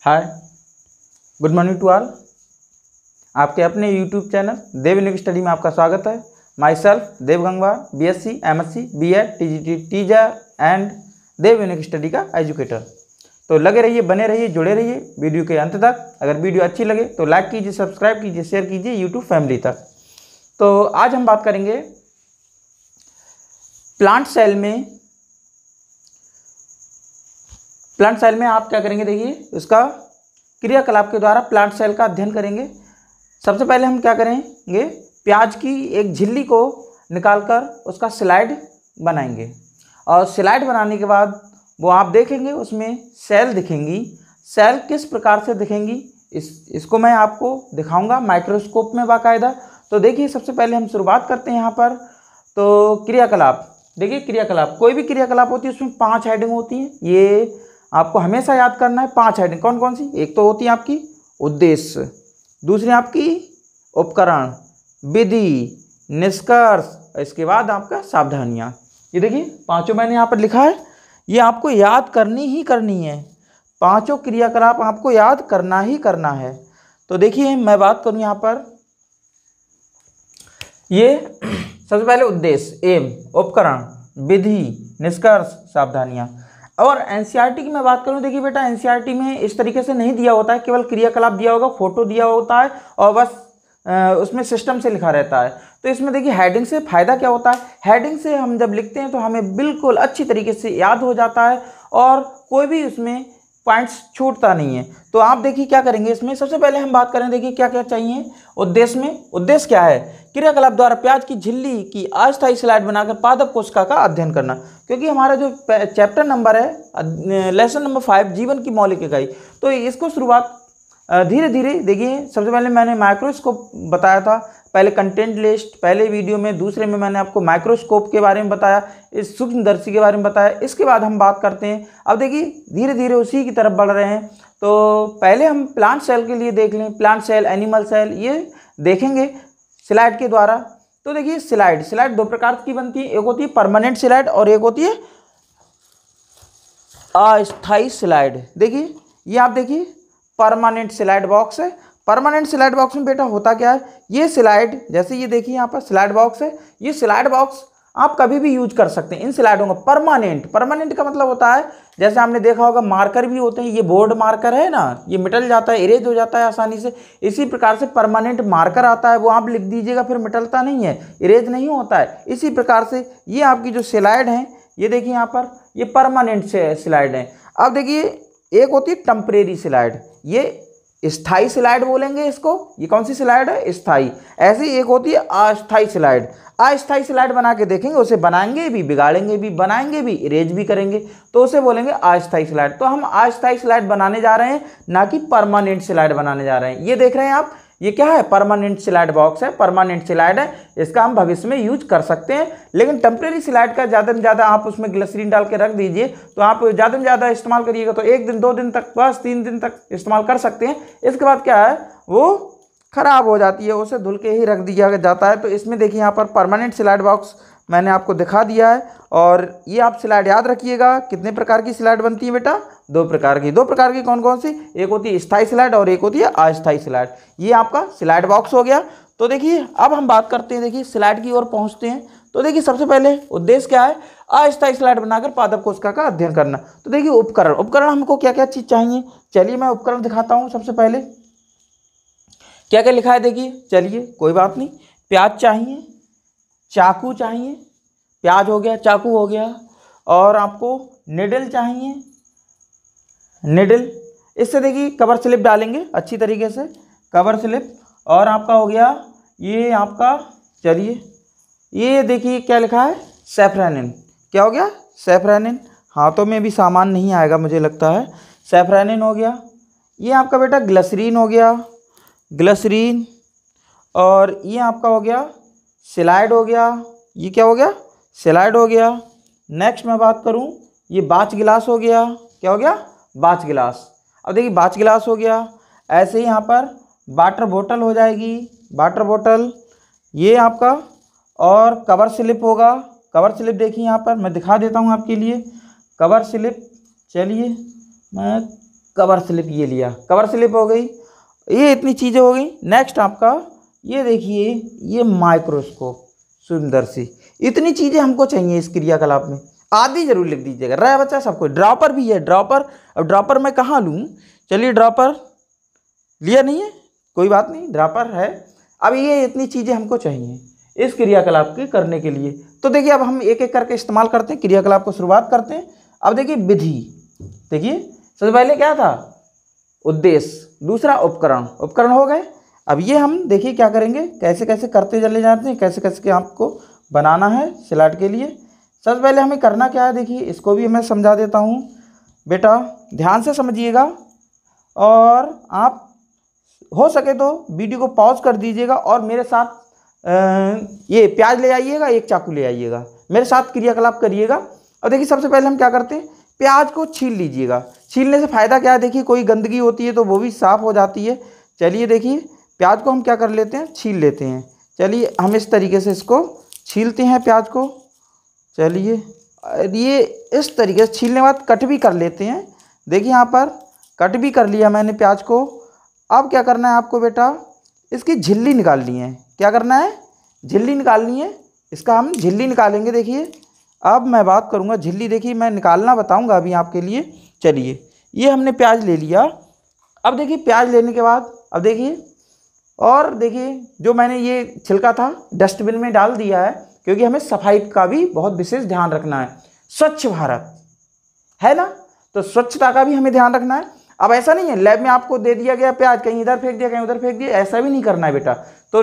Hi, good morning to all. आपके अपने YouTube channel Dev unique study में आपका स्वागत है। Myself Dev Gangwar, BSc, MSc, B.Ed, TGT teacher and Dev unique study का एजुकेटर। तो लगे रहिए, बने रहिए, जुड़े रहिए वीडियो के अंत तक। अगर वीडियो अच्छी लगे तो लाइक कीजिए, सब्सक्राइब कीजिए, शेयर कीजिए यूट्यूब फैमिली तक। तो आज हम बात करेंगे प्लांट सेल में आप क्या करेंगे, देखिए उसका क्रियाकलाप के द्वारा प्लांट सेल का अध्ययन करेंगे। सबसे पहले हम क्या करेंगे, प्याज की एक झिल्ली को निकालकर उसका स्लाइड बनाएंगे और स्लाइड बनाने के बाद वो आप देखेंगे उसमें सेल दिखेंगी। सेल किस प्रकार से दिखेंगी इसको मैं आपको दिखाऊंगा माइक्रोस्कोप में बाकायदा। तो देखिए सबसे पहले हम शुरुआत करते हैं यहाँ पर। तो क्रियाकलाप, देखिए क्रियाकलाप, कोई भी क्रियाकलाप होती है उसमें 5 हेडिंग होती हैं। ये आपको हमेशा याद करना है। 5 हेडिंग कौन कौन सी? एक तो होती है आपकी उद्देश्य, दूसरी आपकी उपकरण, विधि, निष्कर्ष, इसके बाद आपका सावधानियाँ। ये देखिए पांचों मैंने यहाँ पर लिखा है, ये आपको याद करनी ही करनी है। पांचों क्रियाकलाप आपको याद करना ही करना है। तो देखिए मैं बात करूँ यहाँ पर, ये सबसे पहले उद्देश्य, एम, उपकरण, विधि, निष्कर्ष, सावधानियाँ। और एनसीईआरटी की मैं बात करूं, देखिए बेटा एनसीईआरटी में इस तरीके से नहीं दिया होता है, केवल क्रियाकलाप दिया होगा, फोटो दिया होता है और बस उसमें सिस्टम से लिखा रहता है। तो इसमें देखिए हेडिंग से फ़ायदा क्या होता है, हेडिंग से हम जब लिखते हैं तो हमें बिल्कुल अच्छी तरीके से याद हो जाता है और कोई भी उसमें पॉइंट्स छूटता नहीं है। तो आप देखिए क्या करेंगे इसमें, सबसे पहले हम बात करें, देखिए क्या क्या चाहिए उद्देश्य में। उद्देश्य क्या है? क्रियाकलाप द्वारा प्याज की झिल्ली की अस्थायी स्लाइड बनाकर पादप कोशिका का अध्ययन करना। क्योंकि हमारा जो चैप्टर नंबर है, लेसन नंबर 5, जीवन की मौलिक इकाई, तो इसको शुरुआत धीरे धीरे देखिए। सबसे पहले मैंने माइक्रोस्कोप बताया था, पहले कंटेंट लिस्ट, पहले वीडियो में, दूसरे में मैंने आपको माइक्रोस्कोप के बारे में बताया, इस सूक्ष्मदर्शी के बारे में बताया। इसके बाद हम बात करते हैं, अब देखिए धीरे धीरे उसी की तरफ बढ़ रहे हैं। तो पहले हम प्लांट सेल के लिए देख लें, प्लांट सेल, एनिमल सेल, ये देखेंगे स्लाइड के द्वारा। तो देखिए स्लाइड 2 प्रकार की बनती है, एक होती है परमानेंट स्लाइड और एक होती है अस्थायी स्लाइड। देखिए ये आप देखिए परमानेंट स्लाइड बॉक्स है। परमानेंट स्लाइड बॉक्स में बेटा होता क्या है, ये स्लाइड, जैसे ये देखिए यहाँ पर स्लाइड बॉक्स है, ये स्लाइड बॉक्स आप कभी भी यूज कर सकते हैं इन स्लाइडों का। परमानेंट का मतलब होता है, जैसे आपने देखा होगा मार्कर भी होते हैं, ये बोर्ड मार्कर है ना, ये मिटल जाता है, इरेज हो जाता है आसानी से। इसी प्रकार से परमानेंट मार्कर आता है, वो आप लिख दीजिएगा, फिर मिटलता नहीं है, इरेज नहीं होता है। इसी प्रकार से ये आपकी जो स्लाइड है, ये देखिए यहाँ पर, ये परमानेंट से स्लाइड है। अब देखिए एक होती है टेम्परेरी स्लाइड, ये स्थाई स्लाइड बोलेंगे इसको। ये कौन सी स्लाइड है? स्थाई। ऐसी एक होती है अस्थाई स्लाइड। अस्थाई स्लाइड बना के देखेंगे, उसे बनाएंगे भी, बिगाड़ेंगे भी, बनाएंगे भी, इरेज भी करेंगे, तो उसे बोलेंगे अस्थाई स्लाइड। तो हम अस्थाई स्लाइड बनाने जा रहे हैं, ना कि परमानेंट स्लाइड बनाने जा रहे हैं। ये देख रहे हैं आप, ये क्या है? परमानेंट स्लाइड बॉक्स है, परमानेंट स्लाइड है, इसका हम भविष्य में यूज कर सकते हैं। लेकिन टेम्परेरी स्लाइड का ज़्यादा से ज़्यादा आप उसमें ग्लिसरीन डाल के रख दीजिए, तो आप ज़्यादा से ज़्यादा इस्तेमाल करिएगा तो 1 दिन 2 दिन तक, बस 3 दिन तक इस्तेमाल कर सकते हैं। इसके बाद क्या है, वो खराब हो जाती है, उसे धुल के ही रख दिया जाता है। तो इसमें देखिए यहाँ पर परमानेंट स्लाइड बॉक्स मैंने आपको दिखा दिया है। और ये आप स्लाइड याद रखिएगा, कितने प्रकार की स्लाइड बनती है बेटा? 2 प्रकार की। 2 प्रकार की कौन कौन सी? एक होती है स्थायी स्लाइड और एक होती है अस्थायी स्लाइड। ये आपका स्लाइड बॉक्स हो गया। तो देखिए अब हम बात करते हैं, देखिए स्लाइड की ओर पहुंचते हैं। तो देखिए सबसे पहले उद्देश्य क्या है? अस्थायी स्लाइड बनाकर पादप कोशिका का अध्ययन करना। तो देखिए उपकरण हमको क्या क्या चीज़ चाहिए, चलिए मैं उपकरण दिखाता हूँ। सबसे पहले क्या क्या लिखा है देखिए, चलिए कोई बात नहीं। प्याज चाहिए, चाकू चाहिए, प्याज हो गया, चाकू हो गया, और आपको निडल चाहिए, निडल। इससे देखिए कवर स्लिप डालेंगे अच्छी तरीके से, कवर स्लिप। और आपका हो गया ये आपका, चलिए ये देखिए क्या लिखा है, सैफरानिन। क्या हो गया? सैफरानिन। हाथों में भी सामान नहीं आएगा मुझे लगता है। सैफरानिन हो गया। ये आपका बेटा ग्लिसरीन हो गया, ग्लिसरीन। और ये आपका हो गया स्लाइड हो गया। ये क्या हो गया? स्लाइड हो गया। नेक्स्ट मैं बात करूं, ये बाच गिलास हो गया। क्या हो गया? बाच गिलास। अब देखिए बाच गिलास हो गया। ऐसे ही यहाँ पर वाटर बोतल हो जाएगी, वाटर बोतल, ये आपका। और कवर स्लिप होगा। कवर स्लिप देखिए यहाँ पर मैं दिखा देता हूँ आपके लिए, कवर स्लिप। चलिए मैं कवर स्लिप ये लिया, कवर स्लिप हो गई, ये इतनी चीज़ें हो गई। नेक्स्ट आपका ये देखिए, ये माइक्रोस्कोप, सुंदर सी इतनी चीज़ें हमको चाहिए इस क्रियाकलाप में, आदि जरूर लिख दीजिएगा। रहा बच्चा सबको, ड्रॉपर भी है, ड्रॉपर। अब ड्रॉपर मैं कहाँ लूँ, चलिए ड्रॉपर लिया नहीं है, कोई बात नहीं, ड्रॉपर है। अब ये इतनी चीज़ें हमको चाहिए इस क्रियाकलाप के करने के लिए। तो देखिए अब हम एक एक करके इस्तेमाल करते हैं, क्रियाकलाप को शुरुआत करते हैं। अब देखिए विधि, देखिए सबसे पहले क्या था, उद्देश्य, दूसरा उपकरण, उपकरण हो गए। अब ये हम देखिए क्या करेंगे, कैसे कैसे करते चले जाते हैं, कैसे कैसे आपको बनाना है स्लाइड के लिए। सबसे पहले हमें करना क्या है, देखिए इसको भी मैं समझा देता हूँ बेटा, ध्यान से समझिएगा। और आप हो सके तो वीडियो को पॉज कर दीजिएगा और मेरे साथ ये प्याज ले आइएगा, एक चाकू ले आइएगा, मेरे साथ क्रियाकलाप करिएगा। और देखिए सबसे पहले हम क्या करते हैं, प्याज को छील लीजिएगा। छीलने से फ़ायदा क्या है, देखिए कोई गंदगी होती है तो वो भी साफ़ हो जाती है। चलिए देखिए प्याज को हम क्या कर लेते हैं, छील लेते हैं। चलिए हम इस तरीके से इसको छीलते हैं प्याज को। चलिए ये इस तरीके से छीलने के बाद कट भी कर लेते हैं। देखिए यहाँ पर कट भी कर लिया मैंने प्याज को। अब क्या करना है आपको बेटा, इसकी झिल्ली निकालनी है। क्या करना है, झिल्ली निकालनी है, इसका हम झिल्ली निकालेंगे। देखिए अब मैं बात करूँगा झिल्ली, देखिए मैं निकालना बताऊँगा अभी आपके लिए। चलिए ये हमने प्याज ले लिया। अब देखिए प्याज लेने के बाद अब देखिए, और देखिए जो मैंने ये छिलका था डस्टबिन में डाल दिया है, क्योंकि हमें सफाई का भी बहुत विशेष ध्यान रखना है। स्वच्छ भारत है ना, तो स्वच्छता का भी हमें ध्यान रखना है। अब ऐसा नहीं है लैब में आपको दे दिया गया प्याज, कहीं इधर फेंक दिया कहीं उधर फेंक दिया, ऐसा भी नहीं करना है बेटा। तो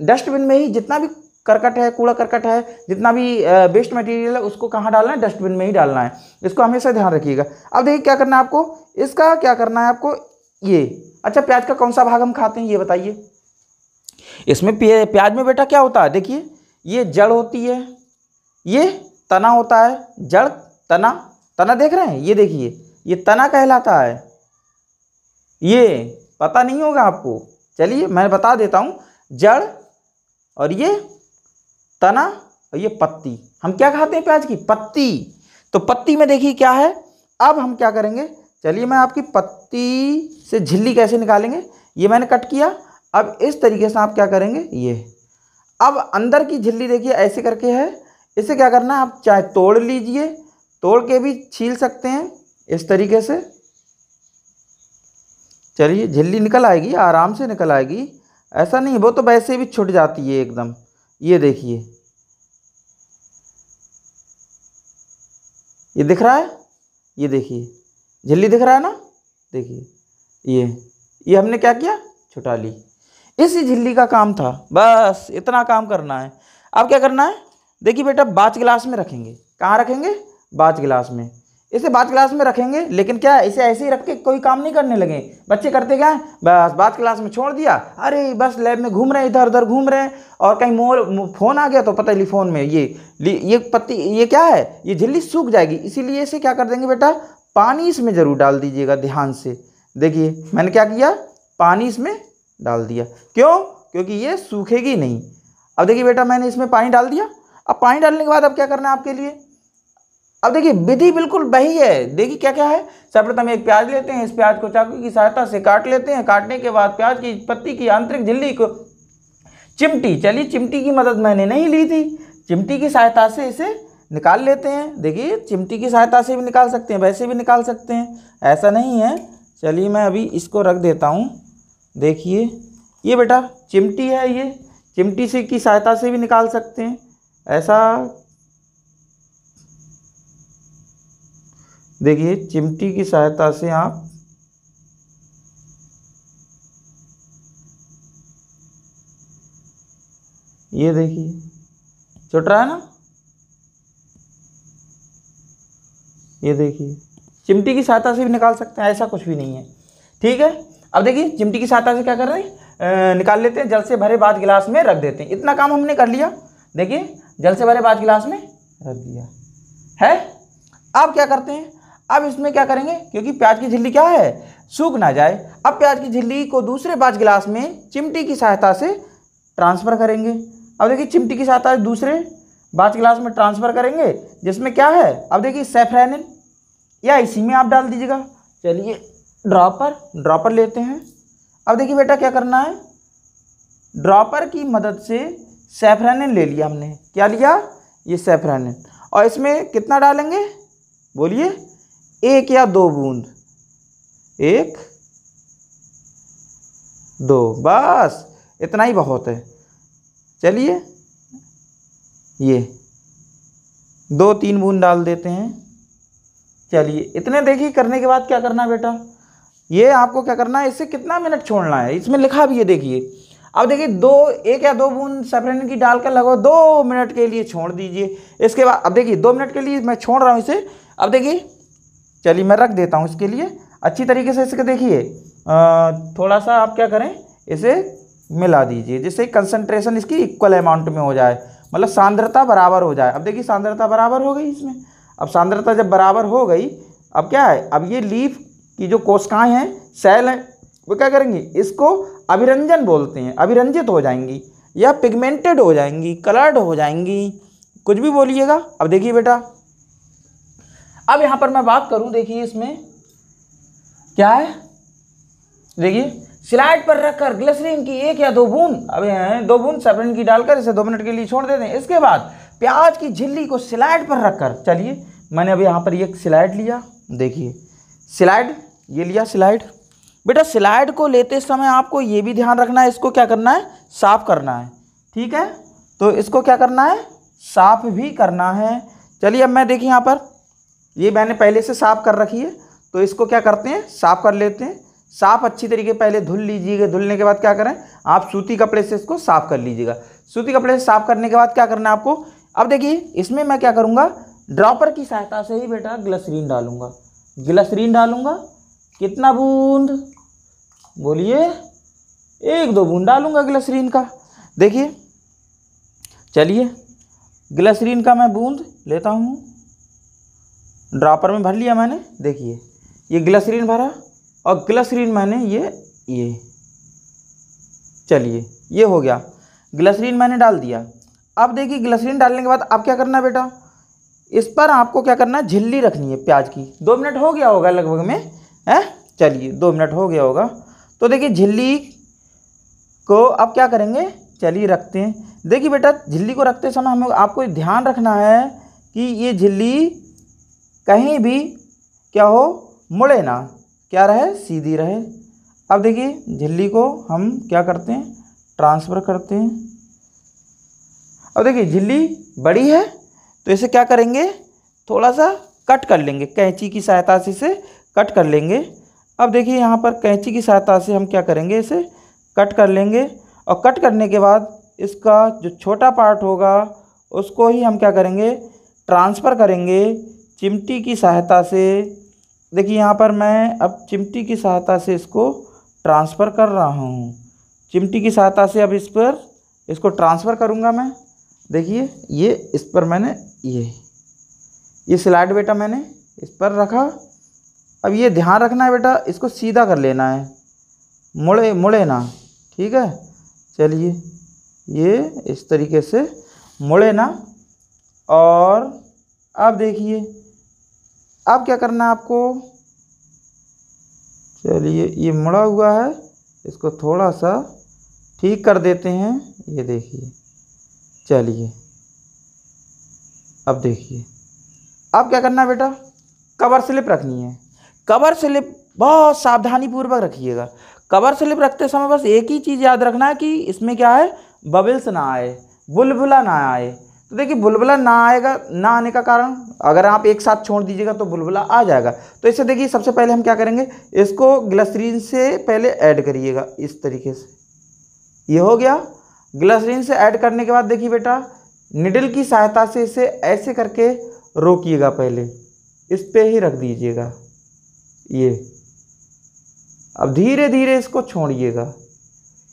डस्टबिन में ही जितना भी करकट है, कूड़ा करकट है, जितना भी वेस्ट मटेरियल है, उसको कहाँ डालना है, डस्टबिन में ही डालना है। इसको हमेशा ध्यान रखिएगा। अब देखिए क्या करना है आपको, इसका क्या करना है आपको, ये अच्छा प्याज का कौन सा भाग हम खाते हैं ये बताइए। इसमें प्याज में बेटा क्या होता है, देखिए ये जड़ होती है, ये तना होता है, जड़ तना, तना देख रहे हैं, ये देखिए ये तना कहलाता है। ये पता नहीं होगा आपको, चलिए मैं बता देता हूँ, जड़ और ये तना और ये पत्ती। हम क्या खाते हैं, प्याज की पत्ती। तो पत्ती में देखिए क्या है। अब हम क्या करेंगे, चलिए मैं आपकी पत्ती से झिल्ली कैसे निकालेंगे, ये मैंने कट किया। अब इस तरीके से आप क्या करेंगे, ये अब अंदर की झिल्ली देखिए ऐसे करके है। इसे क्या करना है, आप चाहे तोड़ लीजिए, तोड़ के भी छील सकते हैं इस तरीके से। चलिए झिल्ली निकल आएगी, आराम से निकल आएगी, ऐसा नहीं, वो तो वैसे भी छूट जाती है एकदम। ये देखिए ये दिख रहा है, ये देखिए झिल्ली दिख रहा है ना, देखिए ये हमने क्या किया, छुटा ली। इसी झिल्ली का काम था, बस इतना काम करना है। अब क्या करना है, देखिए बेटा बाच गिलास में रखेंगे। कहाँ रखेंगे, बाच गिलास में। इसे बाच गिलास में रखेंगे, लेकिन क्या इसे ऐसे ही रख के कोई काम नहीं करने लगे। बच्चे करते क्या है, बस बाच गिलास में छोड़ दिया, अरे बस लैब में घूम रहे हैं, इधर उधर घूम रहे हैं, और कहीं फ़ोन आ गया तो पता ही फ़ोन में ये पत्ती, ये क्या है, ये झिल्ली सूख जाएगी। इसीलिए इसे क्या कर देंगे बेटा, पानी इसमें ज़रूर डाल दीजिएगा ध्यान से। देखिए मैंने क्या किया, पानी इसमें डाल दिया। क्यों, क्योंकि ये सूखेगी नहीं। अब देखिए बेटा मैंने इसमें पानी डाल दिया। अब पानी डालने के बाद अब क्या करना है आपके लिए, अब देखिए विधि बिल्कुल वही है। देखिए क्या क्या है, सर्वप्रथम एक प्याज लेते हैं, इस प्याज को चाकू की सहायता से काट लेते हैं। काटने के बाद प्याज की पत्ती की आंतरिक झिल्ली को चिमटी, चलिए चिमटी की मदद मैंने नहीं ली थी, चिमटी की सहायता से इसे निकाल लेते हैं। देखिए चिमटी की सहायता से भी निकाल सकते हैं, वैसे भी निकाल सकते हैं, ऐसा नहीं है। चलिए मैं अभी इसको रख देता हूँ। देखिए ये बेटा चिमटी है, ये चिमटी से की सहायता से भी निकाल सकते हैं, ऐसा देखिए चिमटी की सहायता से आप ये देखिए छूट रहा है ना, ये देखिए चिमटी की सहायता से भी निकाल सकते हैं, ऐसा कुछ भी नहीं है। ठीक है, अब देखिए चिमटी की सहायता से क्या कर रहे हैं, निकाल लेते हैं, जल से भरे बाज गिलास में रख देते हैं। इतना काम हमने कर लिया। देखिए जल से भरे बाज गिलास में रख दिया है। अब क्या करते हैं, अब इसमें क्या करेंगे, क्योंकि प्याज की झिल्ली क्या है, सूख ना जाए। अब प्याज की झिल्ली को दूसरे बाज गिलास में चिमटी की सहायता से ट्रांसफ़र करेंगे। अब देखिए चिमटी की सहायता से दूसरे बाज गिलास में ट्रांसफ़र करेंगे, जिसमें क्या है, अब देखिए सैफरानिन, या इसी में आप डाल दीजिएगा। चलिए ड्रॉपर लेते हैं। अब देखिए बेटा क्या करना है, ड्रॉपर की मदद से सैफरानिन ले लिया हमने। क्या लिया, ये सैफरानिन। और इसमें कितना डालेंगे, बोलिए, 1 या 2 बूंद, 1 2, बस इतना ही बहुत है। चलिए ये 2-3 बूंद डाल देते हैं। चलिए इतने देखिए करने के बाद क्या करना है बेटा, ये आपको क्या करना है, इससे कितना मिनट छोड़ना है, इसमें लिखा भी है देखिए। अब देखिए 1 या 2 बूंद सैफरानिन की डालकर लगभग 2 मिनट के लिए छोड़ दीजिए। इसके बाद अब देखिए 2 मिनट के लिए मैं छोड़ रहा हूँ इसे। अब देखिए चलिए मैं रख देता हूँ इसके लिए अच्छी तरीके से। इसके देखिए थोड़ा सा आप क्या करें, इसे मिला दीजिए जिससे कंसंट्रेशन इसकी इक्वल अमाउंट में हो जाए, मतलब सांद्रता बराबर हो जाए। अब देखिए सांद्रता बराबर हो गई इसमें। अब सांद्रता जब बराबर हो गई, अब क्या है, अब ये लीफ की जो कोशिकाएं हैं, सेल हैं, वो क्या करेंगी, इसको अभिरंजन बोलते हैं, अभिरंजित हो जाएंगी या पिगमेंटेड हो जाएंगी, कलर्ड हो जाएंगी, कुछ भी बोलिएगा। अब देखिए बेटा, अब यहाँ पर मैं बात करूँ, देखिए इसमें क्या है, देखिए स्लाइड पर रखकर ग्लिसरीन की 1 या 2 बूंद, अब 2 बूंद सैफरानिन की डालकर इसे 2 मिनट के लिए छोड़ देते हैं। इसके बाद प्याज की झिल्ली को स्लाइड पर रखकर, चलिए मैंने अभी यहाँ पर एक स्लाइड लिया, देखिए स्लाइड, ये लिया स्लाइड। बेटा स्लाइड को लेते समय आपको ये भी ध्यान रखना है, इसको क्या करना है, साफ करना है, ठीक है। तो इसको क्या करना है, साफ भी करना है। चलिए अब मैं देखिए यहाँ पर, ये मैंने पहले से साफ कर रखी है, तो इसको क्या करते हैं, साफ कर लेते हैं। साफ अच्छी तरीके पहले धुल लीजिएगा। धुलने के बाद क्या करें, आप सूती कपड़े से इसको साफ कर लीजिएगा। सूती कपड़े से साफ करने के बाद क्या करना है आपको, अब देखिए इसमें मैं क्या करूँगा, ड्रॉपर की सहायता से ही बेटा ग्लिसरीन डालूंगा। ग्लिसरीन डालूंगा, कितना बूंद, बोलिए, 1-2 बूंद डालूंगा ग्लिसरीन का। देखिए चलिए ग्लिसरीन का मैं बूंद लेता हूँ, ड्रॉपर में भर लिया मैंने। देखिए ये ग्लिसरीन भरा और ग्लिसरीन मैंने ये चलिए ये हो गया, ग्लिसरीन मैंने डाल दिया। अब देखिए ग्लिसरीन डालने के बाद अब क्या करना है बेटा, इस पर आपको क्या करना है, झिल्ली रखनी है प्याज की। 2 मिनट हो गया होगा लगभग में, है, चलिए 2 मिनट हो गया होगा। तो देखिए झिल्ली को अब क्या करेंगे, चलिए रखते हैं। देखिए बेटा झिल्ली को रखते समय हमें आपको ध्यान रखना है कि ये झिल्ली कहीं भी क्या हो, मुड़े ना, क्या रहे, सीधी रहे। अब देखिए झिल्ली को हम क्या करते हैं, ट्रांसफ़र करते हैं। अब देखिए झिल्ली बड़ी है तो इसे क्या करेंगे, थोड़ा सा कट कर लेंगे, कैंची की सहायता से इसे कट कर लेंगे। अब देखिए यहाँ पर कैंची की सहायता से हम क्या करेंगे, इसे कट कर लेंगे। और कट करने के बाद इसका जो छोटा पार्ट होगा उसको ही हम क्या करेंगे, ट्रांसफ़र करेंगे चिमटी की सहायता से। देखिए यहाँ पर मैं अब चिमटी की सहायता से इसको ट्रांसफ़र कर रहा हूँ। चिमटी की सहायता से अब इस पर इसको ट्रांसफ़र करूँगा मैं। देखिए ये इस पर मैंने ये स्लाइड बेटा मैंने इस पर रखा। अब ये ध्यान रखना है बेटा, इसको सीधा कर लेना है, मुड़े ना, ठीक है। चलिए ये इस तरीके से मुड़े ना। और अब देखिए अब क्या करना है आपको, चलिए ये मुड़ा हुआ है, इसको थोड़ा सा ठीक कर देते हैं। ये देखिए, चलिए अब देखिए अब क्या करना है बेटा, कवर स्लिप रखनी है। कवर स्लिप बहुत सावधानी पूर्वक रखिएगा। कवर स्लिप रखते समय बस एक ही चीज़ याद रखना है कि इसमें क्या है, बबल्स ना आए, बुलबुला ना आए। तो देखिए बुलबुला ना आएगा, ना आने का कारण, अगर आप एक साथ छोड़ दीजिएगा तो बुलबुला आ जाएगा। तो इससे देखिए सबसे पहले हम क्या करेंगे, इसको ग्लिसरीन से पहले ऐड करिएगा इस तरीके से। ये हो गया। ग्लिसरीन से ऐड करने के बाद देखिए बेटा निडल की सहायता से इसे ऐसे करके रोकिएगा, पहले इस पे ही रख दीजिएगा ये। अब धीरे धीरे इसको छोड़िएगा,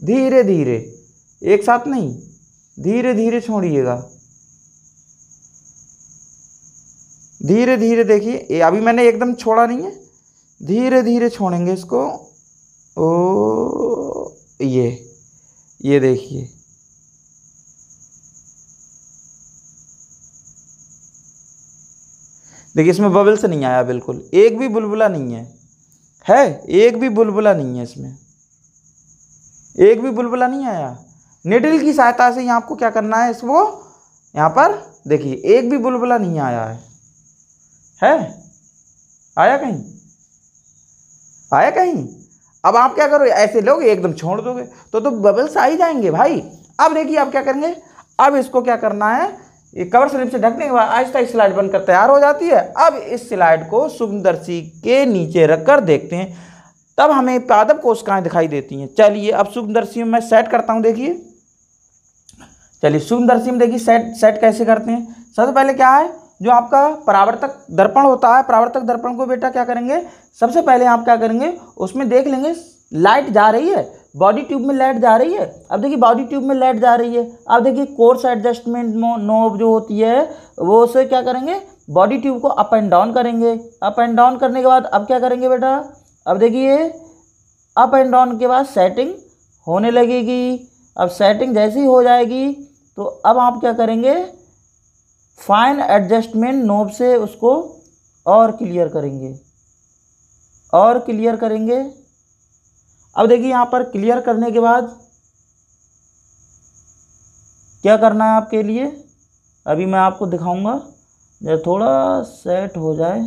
धीरे धीरे, एक साथ नहीं, धीरे धीरे छोड़िएगा, धीरे धीरे। देखिए अभी मैंने एकदम छोड़ा नहीं है, धीरे धीरे छोड़ेंगे इसको। ओ ये देखिए, देखिए इसमें बबल्स नहीं आया, बिल्कुल एक भी बुलबुला नहीं है, है, एक भी बुलबुला नहीं है इसमें, एक भी बुलबुला नहीं आया। निडल की सहायता से यहाँ आपको क्या करना है, इसको यहाँ पर देखिए एक भी बुलबुला नहीं आया है? आया कहीं? आया कहीं? अब आप क्या करो, ऐसे लोगे एकदम छोड़ दोगे तो बबल्स आ ही जाएंगे भाई। अब देखिए आप क्या करेंगे, अब इसको क्या करना है, ये कवर स्लिप से ढकने के बाद आहिस्ता स्लाइड बनकर तैयार हो जाती है। अब इस स्लाइड को सूक्ष्मदर्शी के नीचे रखकर देखते हैं, तब हमें पादप कोशिकाएं दिखाई देती हैं। चलिए अब सूक्ष्मदर्शी में मैं सेट करता हूं, देखिए। चलिए सूक्ष्मदर्शी में देखिए सेट कैसे करते हैं। सबसे पहले क्या है, जो आपका परावर्तक दर्पण होता है, परावर्तक दर्पण को बेटा क्या करेंगे, सबसे पहले आप क्या करेंगे, उसमें देख लेंगे लाइट जा रही है, बॉडी ट्यूब में लाइट जा रही है। अब देखिए बॉडी ट्यूब में लाइट जा रही है। अब देखिए कोर्स एडजस्टमेंट नोब जो होती है वो उसे क्या करेंगे, बॉडी ट्यूब को अप एंड डाउन करेंगे। अप एंड डाउन करने के बाद अब क्या करेंगे बेटा, अब देखिए अप एंड डाउन के बाद सेटिंग होने लगेगी। अब सेटिंग जैसी हो जाएगी तो अब आप क्या करेंगे, फाइन एडजस्टमेंट नोब से उसको और क्लियर करेंगे, और क्लियर करेंगे। अब देखिए यहाँ पर क्लियर करने के बाद क्या करना है आपके लिए, अभी मैं आपको दिखाऊंगा, जब थोड़ा सेट हो जाए।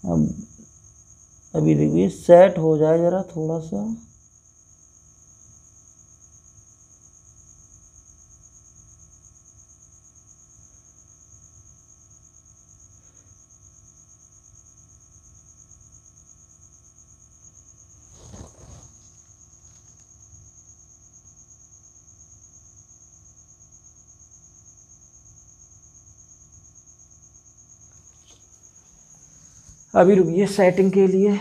अब अभी देखिए सेट हो जाए ज़रा थोड़ा सा। अभी रुकिए सेटिंग के लिए।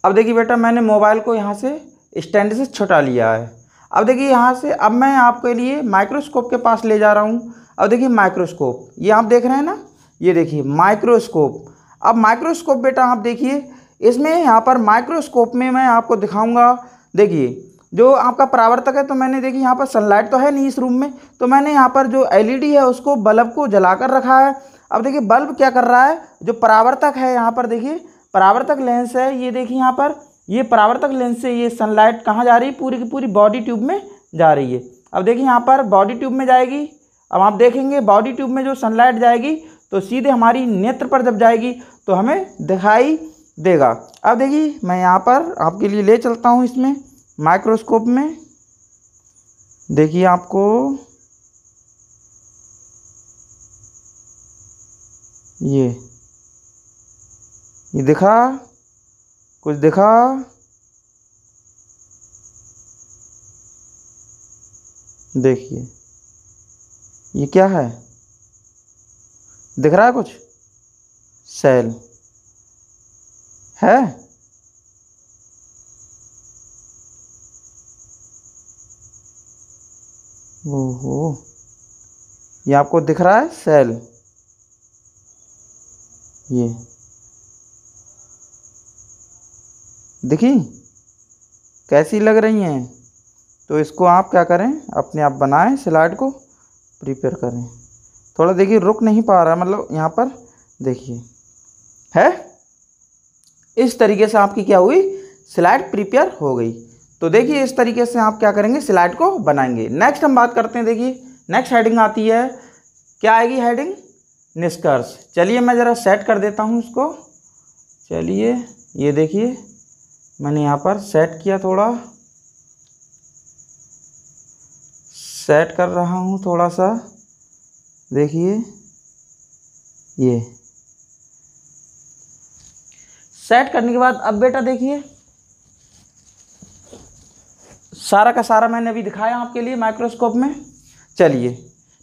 अब देखिए बेटा मैंने मोबाइल को यहाँ से स्टैंड से छुटा लिया है। अब देखिए यहाँ से अब मैं आपके लिए माइक्रोस्कोप के पास ले जा रहा हूँ। अब देखिए माइक्रोस्कोप, ये आप देख रहे हैं ना, ये देखिए माइक्रोस्कोप। अब माइक्रोस्कोप बेटा आप देखिए, इसमें यहाँ पर माइक्रोस्कोप में मैं आपको दिखाऊंगा। देखिए जो आपका परावर्तक है, तो मैंने देखिए यहाँ पर सनलाइट तो है नहीं इस रूम में, तो मैंने यहाँ पर जो एलईडी है उसको बल्ब को जलाकर रखा है। अब देखिए बल्ब क्या कर रहा है, जो परावर्तक है यहाँ पर देखिए परावर्तक लेंस है, ये देखिए यहाँ पर ये परावर्तक लेंस से ये सनलाइट कहाँ जा रही है, पूरी की पूरी बॉडी ट्यूब में जा रही है। अब देखिए यहाँ पर बॉडी ट्यूब में जाएगी। अब आप देखेंगे बॉडी ट्यूब में जो सनलाइट जाएगी तो सीधे हमारी नेत्र पर जब जाएगी तो हमें दिखाई देगा। अब देखिए मैं यहाँ पर आपके लिए ले चलता हूँ इसमें माइक्रोस्कोप में। देखिए आपको ये दिखा, कुछ दिखा, देखिए ये क्या है, दिख रहा है कुछ, सेल है। ओहो, ये आपको दिख रहा है सेल, ये देखी कैसी लग रही हैं। तो इसको आप क्या करें, अपने आप बनाएं, स्लाइड को प्रिपेयर करें। थोड़ा देखिए रुक नहीं पा रहा, मतलब यहाँ पर देखिए है, इस तरीके से आपकी क्या हुई, स्लाइड प्रिपेयर हो गई। तो देखिए इस तरीके से आप क्या करेंगे, स्लाइड को बनाएंगे। नेक्स्ट हम बात करते हैं, देखिए नेक्स्ट हेडिंग आती है, क्या आएगी हेडिंग, निष्कर्ष। चलिए मैं ज़रा सेट कर देता हूँ इसको। चलिए ये देखिए मैंने यहाँ पर सेट किया, थोड़ा सेट कर रहा हूँ थोड़ा सा। देखिए ये सेट करने के बाद अब बेटा देखिए सारा का सारा मैंने अभी दिखाया आपके लिए माइक्रोस्कोप में। चलिए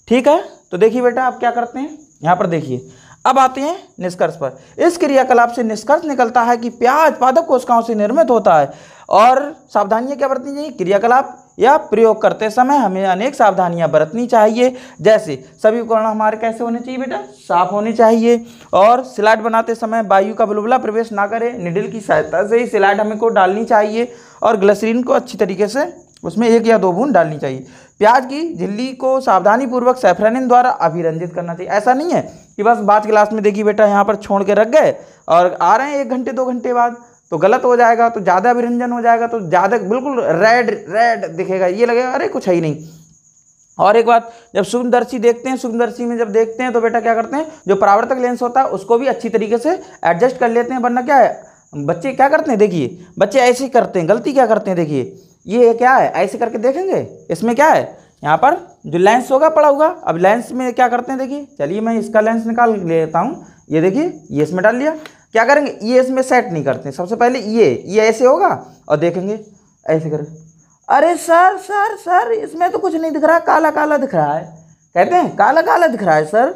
ठीक है, तो देखिए बेटा आप क्या करते हैं, यहाँ पर देखिए अब आते हैं निष्कर्ष पर। इस क्रियाकलाप से निष्कर्ष निकलता है कि प्याज पादप कोशिकाओं से निर्मित होता है। और सावधानियां क्या बरतनी चाहिए, क्रियाकलाप या प्रयोग करते समय हमें अनेक सावधानियां बरतनी चाहिए। जैसे सभी उपकरण हमारे कैसे होने चाहिए बेटा, साफ होने चाहिए। और स्लाइड बनाते समय वायु का बुलबुला प्रवेश ना करे, निडल की सहायता से ही स्लाइड हमें को डालनी चाहिए। और ग्लिसरीन को अच्छी तरीके से उसमें 1 या 2 बूंद डालनी चाहिए। प्याज की झिल्ली को सावधानीपूर्वक सैफरानिन द्वारा अभिरंजित करना चाहिए। ऐसा नहीं है कि बस बात गिलास में देखिए बेटा यहाँ पर छोड़ के रख गए और आ रहे हैं 1 घंटे 2 घंटे बाद, तो गलत हो जाएगा, तो ज़्यादा अभिरंजन हो जाएगा, तो ज़्यादा बिल्कुल रेड रेड दिखेगा, ये लगेगा अरे कुछ है ही नहीं। और एक बात, जब सूक्ष्मदर्शी देखते हैं, सूक्ष्मदर्शी में जब देखते हैं तो बेटा क्या करते हैं, जो परावर्तक लेंस होता है उसको भी अच्छी तरीके से एडजस्ट कर लेते हैं, वरना क्या है बच्चे क्या करते हैं, देखिए बच्चे ऐसे ही करते हैं, गलती क्या करते हैं, देखिए ये क्या है, ऐसे करके देखेंगे, इसमें क्या है, यहाँ पर जो लेंस होगा पड़ा होगा। अब लेंस में क्या करते हैं, देखिए चलिए मैं इसका लेंस निकाल लेता हूँ, ये देखिए ये इसमें डाल लिया, क्या करेंगे ये इसमें सेट नहीं करते, सबसे पहले ये ऐसे होगा और देखेंगे ऐसे करें, अरे सर सर सर इसमें तो कुछ नहीं दिख रहा, काला काला दिख रहा है, कहते हैं काला काला दिख रहा है सर,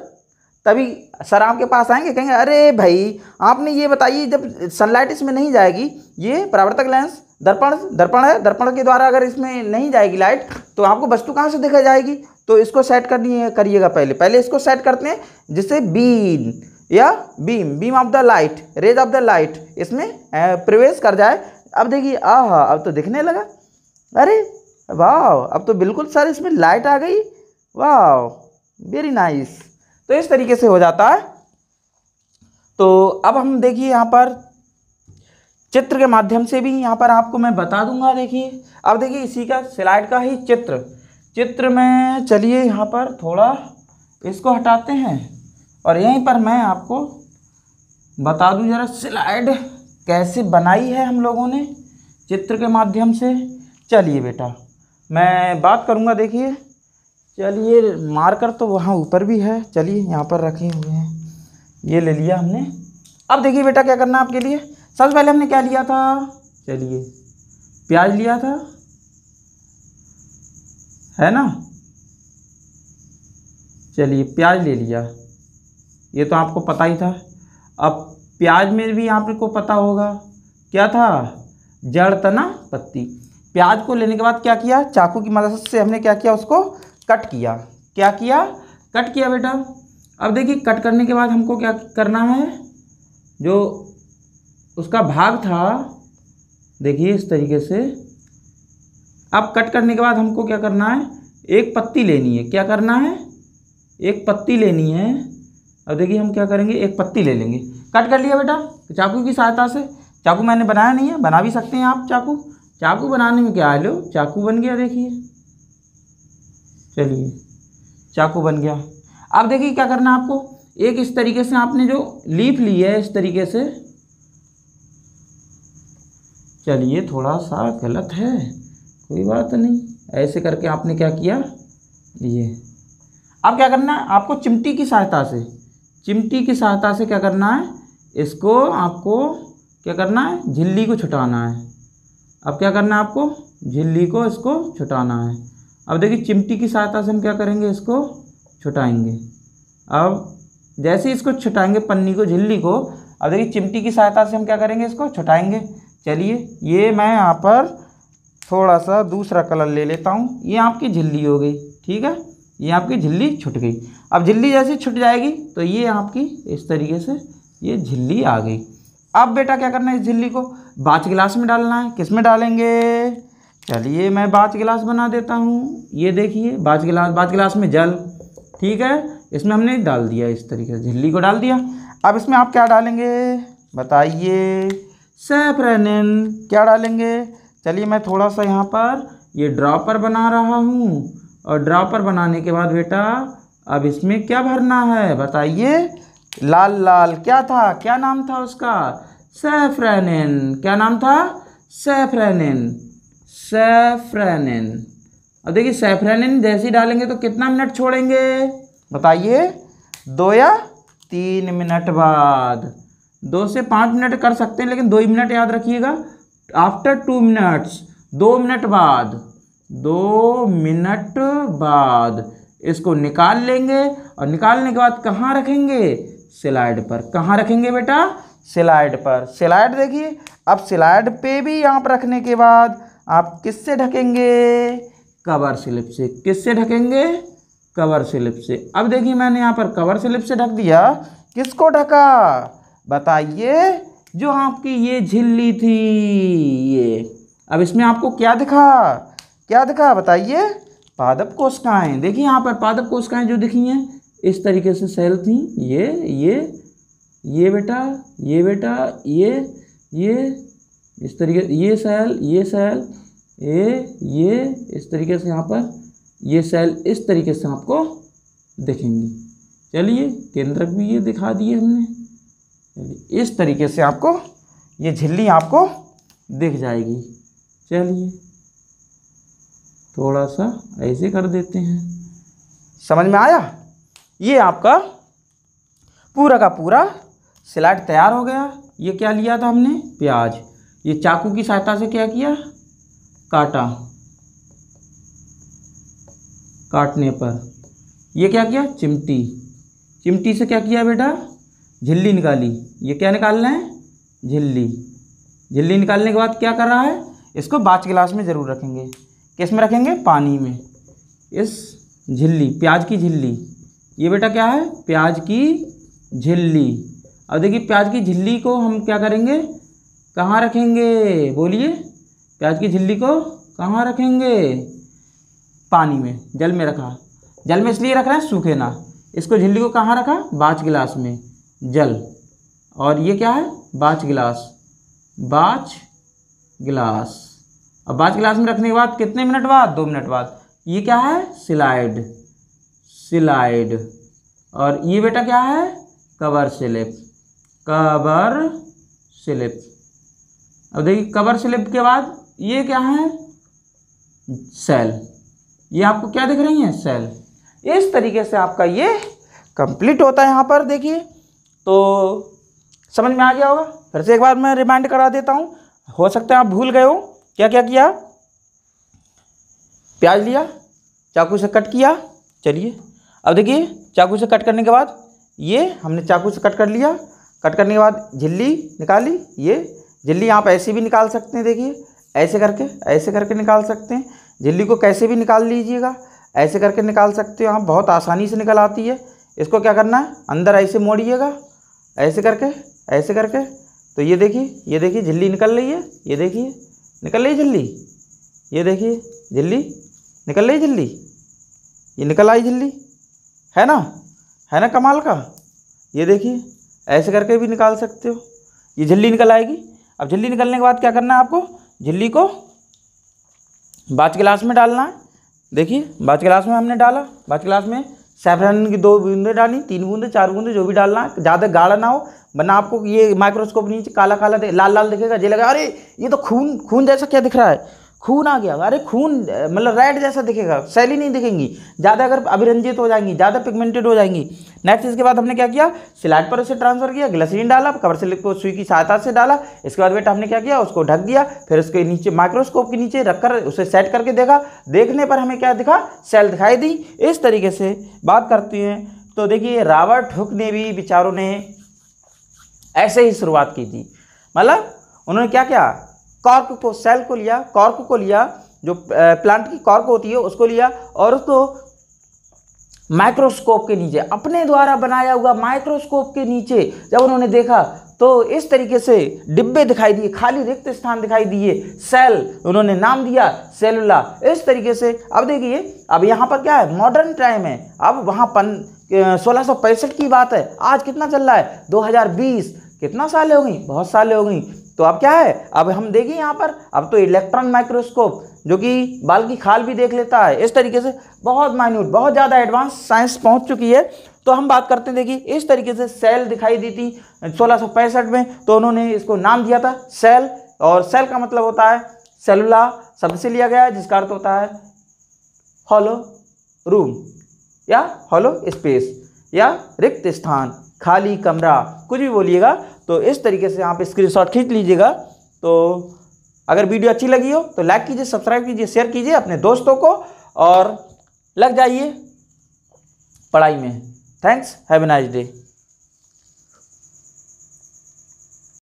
तभी सर आपके पास आएंगे, कहेंगे अरे भाई आपने ये बताइए जब सनलाइट इसमें नहीं जाएगी, ये परावर्तक लेंस दर्पण है, दर्पण के द्वारा अगर इसमें नहीं जाएगी लाइट तो आपको वस्तु कहाँ से दिखा जाएगी, तो इसको सेट करिएगा, पहले इसको सेट करते हैं जिससे beam of the light, rays of the light इसमें प्रवेश कर जाए। अब देखिए आहा अब तो दिखने लगा, अरे वाह अब तो बिल्कुल सर इसमें लाइट आ गई, वाह वेरी नाइस। तो इस तरीके से हो जाता है। तो अब हम देखिए यहाँ पर चित्र के माध्यम से भी यहाँ पर आपको मैं बता दूंगा। देखिए अब देखिए इसी का स्लाइड का ही चित्र में चलिए यहाँ पर थोड़ा इसको हटाते हैं और यहीं पर मैं आपको बता दूं जरा स्लाइड कैसे बनाई है हम लोगों ने चित्र के माध्यम से। चलिए बेटा मैं बात करूँगा, देखिए चलिए मार्कर तो वहाँ ऊपर भी है, चलिए यहाँ पर रखे हुए हैं, ये ले लिया हमने। अब देखिए बेटा क्या करना है आपके लिए, सबसे पहले हमने क्या लिया था, चलिए प्याज लिया था, है ना, चलिए प्याज ले लिया, ये तो आपको पता ही था। अब प्याज में भी आपको पता होगा क्या था, जड़ तना पत्ती। प्याज को लेने के बाद क्या किया, चाकू की मदद से हमने क्या किया, उसको कट किया, क्या किया, कट किया बेटा। अब देखिए कट करने के बाद हमको क्या करना है, जो उसका भाग था देखिए इस तरीके से। अब कट करने के बाद हमको क्या करना है, एक पत्ती लेनी है, क्या करना है, एक पत्ती लेनी है। अब देखिए हम क्या करेंगे, एक पत्ती ले लेंगे, कट कर लिया बेटा चाकू की सहायता से। चाकू मैंने बनाया नहीं है, बना भी सकते हैं आप चाकू बनाने में क्या है, लो चाकू बन गया, देखिए चलिए चाकू बन गया। अब देखिए क्या करना है आपको, एक इस तरीके से आपने जो लीफ ली है इस तरीके से, चलिए थोड़ा सा गलत है कोई बात नहीं, ऐसे करके आपने क्या किया ये। अब क्या करना है आपको, चिमटी की सहायता से क्या करना है, इसको आपको क्या करना है, झिल्ली को छुटाना है। अब क्या करना है आपको, झिल्ली को इसको छुटाना है। अब देखिए चिमटी की सहायता से हम क्या करेंगे, इसको छुटाएंगे। अब जैसे ही इसको छुटाएंगे पन्नी को, झिल्ली को, अब देखिए चिमटी की सहायता से हम क्या करेंगे, इसको छुटाएंगे। चलिए ये मैं यहाँ पर थोड़ा सा दूसरा कलर ले लेता हूँ, ये आपकी झिल्ली हो गई, ठीक है, ये आपकी झिल्ली छुट गई। अब झिल्ली जैसे छुट जाएगी तो ये आपकी इस तरीके से ये झिल्ली आ गई। अब बेटा क्या करना है, इस झिल्ली को बाच गिलास में डालना है। किस में डालेंगे, चलिए मैं बाच गिलास बना देता हूँ। ये देखिए बाच गिलास में जल, ठीक है, इसमें हमने डाल दिया, इस तरीके से झिल्ली को डाल दिया। अब इसमें आप क्या डालेंगे बताइए, सैफरनिन, क्या डालेंगे। चलिए मैं थोड़ा सा यहाँ पर ये ड्रॉपर बना रहा हूँ, और ड्रॉपर बनाने के बाद बेटा अब इसमें क्या भरना है बताइए, लाल लाल क्या था, क्या नाम था उसका, सैफरनिन। क्या नाम था, सैफरनिन। अब देखिए सैफरनिन जैसे ही डालेंगे तो कितना मिनट छोड़ेंगे बताइए, 2 या 3 मिनट बाद, 2 से 5 मिनट कर सकते हैं, लेकिन 2 ही मिनट याद रखिएगा। आफ्टर 2 मिनट्स, 2 मिनट बाद, 2 मिनट बाद इसको निकाल लेंगे, और निकालने के बाद कहाँ रखेंगे, स्लाइड पर। कहाँ रखेंगे बेटा, स्लाइड पर। स्लाइड देखिए, अब स्लाइड पे भी आप रखने के बाद आप किससे ढकेंगे, कवर स्लिप से। किससे ढकेंगे, कवर स्लिप से। अब देखिए मैंने यहाँ पर कवर स्लिप से ढक दिया, किसको ढका बताइए, जो आपकी ये झिल्ली थी ये। अब इसमें आपको क्या दिखा, क्या दिखा बताइए, पादप कोशिकाएं। देखिए यहाँ पर पादप कोशिकाएं जो दिखी हैं इस तरीके से सेल थी, ये बेटा, ये इस तरीके, ये सेल, ये इस तरीके से यहाँ पर ये सेल इस तरीके से आपको दिखेंगी। चलिए केंद्रक भी ये दिखा दिए हमने। इस तरीके से आपको ये झिल्ली आपको दिख जाएगी। चलिए थोड़ा सा ऐसे कर देते हैं, समझ में आया। ये आपका पूरा का पूरा स्लाइड तैयार हो गया। ये क्या लिया था हमने, प्याज। ये चाकू की सहायता से क्या किया, काटा, काटने पर ये क्या किया, चिमटी से क्या किया बेटा, झिल्ली निकाली। ये क्या निकालना है, झिल्ली निकालने के बाद क्या कर रहा है, इसको बाच गिलास में ज़रूर रखेंगे। किस में रखेंगे, पानी में। इस झिल्ली, प्याज की झिल्ली, ये बेटा क्या है, प्याज की झिल्ली। अब देखिए प्याज की झिल्ली को हम क्या करेंगे, कहाँ रखेंगे, बोलिए, प्याज की झिल्ली को कहाँ रखेंगे, पानी में, जल में रखा। जल में इसलिए रख रहे हैं सूखे ना। इसको झिल्ली को कहाँ रखा, बाच गिलास में, जल। और ये क्या है, बाच गिलास, अब बाच गिलास में रखने के बाद कितने मिनट बाद, 2 मिनट बाद ये क्या है, स्लाइड। और ये बेटा क्या है, कवर स्लिप। अब देखिए कवर स्लिप के बाद ये क्या है, सेल। ये आपको क्या दिख रही है, सेल। इस तरीके से आपका ये कंप्लीट होता है। यहाँ पर देखिए तो समझ में आ गया होगा। फिर से एक बार मैं रिमाइंड करा देता हूँ, हो सकता है आप भूल गए हो। क्या क्या किया, प्याज लिया, चाकू से कट किया। चलिए अब देखिए चाकू से कट करने के बाद ये हमने चाकू से कट कर लिया। कट करने के बाद झिल्ली निकाली। ये झिल्ली आप ऐसे भी निकाल सकते हैं, देखिए ऐसे करके निकाल सकते हैं। झिल्ली को कैसे भी निकाल लीजिएगा, ऐसे करके निकाल सकते हो आप, बहुत आसानी से निकल आती है। इसको क्या करना है, अंदर ऐसे मोड़िएगा, ऐसे करके। तो ये देखिए झिल्ली निकल रही है, ये देखिए निकल रही झिल्ली, ये देखिए झिल्ली निकल रही, झिल्ली ये निकल आई झिल्ली, है ना कमाल का। ये देखिए ऐसे करके भी निकाल सकते हो, ये झिल्ली निकल आएगी। अब झिल्ली निकलने के बाद क्या करना है आपको, झिल्ली को बाच गिलास में डालना है। देखिए बाच गिलास में हमने डाला, बाच गिलास में सैफरन की 2 बूंदें डाली, 3 बूंदें, 4 बूंदें, जो भी डालना है। ज़्यादा गाढ़ा ना हो, वरना आपको ये माइक्रोस्कोप नीचे काला लाल दिखेगा। जे लगा अरे ये तो खून जैसा क्या दिख रहा है, खून आ गया, अरे खून मतलब रेड जैसा दिखेगा, सैली नहीं दिखेंगी। ज़्यादा अगर अभिरंजित हो जाएंगी, ज़्यादा पिगमेंटेड हो जाएंगी। नेक्स्ट इसके बाद हमने क्या किया, स्लाइड पर उसे ट्रांसफर किया, ग्लिसरीन डाला, कवर स्लिप को सुई की सहायता से डाला। इसके बाद बेटा हमने क्या किया, उसको ढक दिया। फिर उसके नीचे माइक्रोस्कोप के नीचे रखकर उसे सेट करके देखा। देखने पर हमें क्या दिखा, सेल दिखाई दी। इस तरीके से बात करते हैं। तो देखिए रॉबर्ट हुक ने भी बेचारों ने ऐसे ही शुरुआत की थी। मतलब उन्होंने क्या किया, कॉर्क को, सेल को लिया, कॉर्क को लिया, जो प्लांट की कॉर्क होती है उसको लिया, और उसको माइक्रोस्कोप के नीचे, अपने द्वारा बनाया हुआ माइक्रोस्कोप के नीचे जब उन्होंने देखा तो इस तरीके से डिब्बे दिखाई दिए, खाली रिक्त स्थान दिखाई दिए, सेल उन्होंने नाम दिया सेलुला। इस तरीके से अब देखिए, अब यहाँ पर क्या है, मॉडर्न टाइम है। अब वहाँ 1665 की बात है, आज कितना चल रहा है, 2020, कितना साल हो गई, बहुत साल हो गई। तो अब क्या है, अब हम देखिए यहाँ पर, अब तो इलेक्ट्रॉन माइक्रोस्कोप जो कि बाल की खाल भी देख लेता है। इस तरीके से बहुत माइन्यूट, बहुत ज़्यादा एडवांस साइंस पहुँच चुकी है। तो हम बात करते हैं, देखिए इस तरीके से सेल दिखाई दी थी 1665 में। तो उन्होंने इसको नाम दिया था सेल, और सेल का मतलब होता है सेलुला शब्द से लिया गया है, जिसका अर्थ होता है हॉलो रूम या हॉलो स्पेस या रिक्त स्थान, खाली कमरा, कुछ भी बोलिएगा। तो इस तरीके से आप स्क्रीनशॉट खींच लीजिएगा। तो अगर वीडियो अच्छी लगी हो तो लाइक कीजिए, सब्सक्राइब कीजिए, शेयर कीजिए अपने दोस्तों को, और लग जाइए पढ़ाई में। Thanks, have a nice day.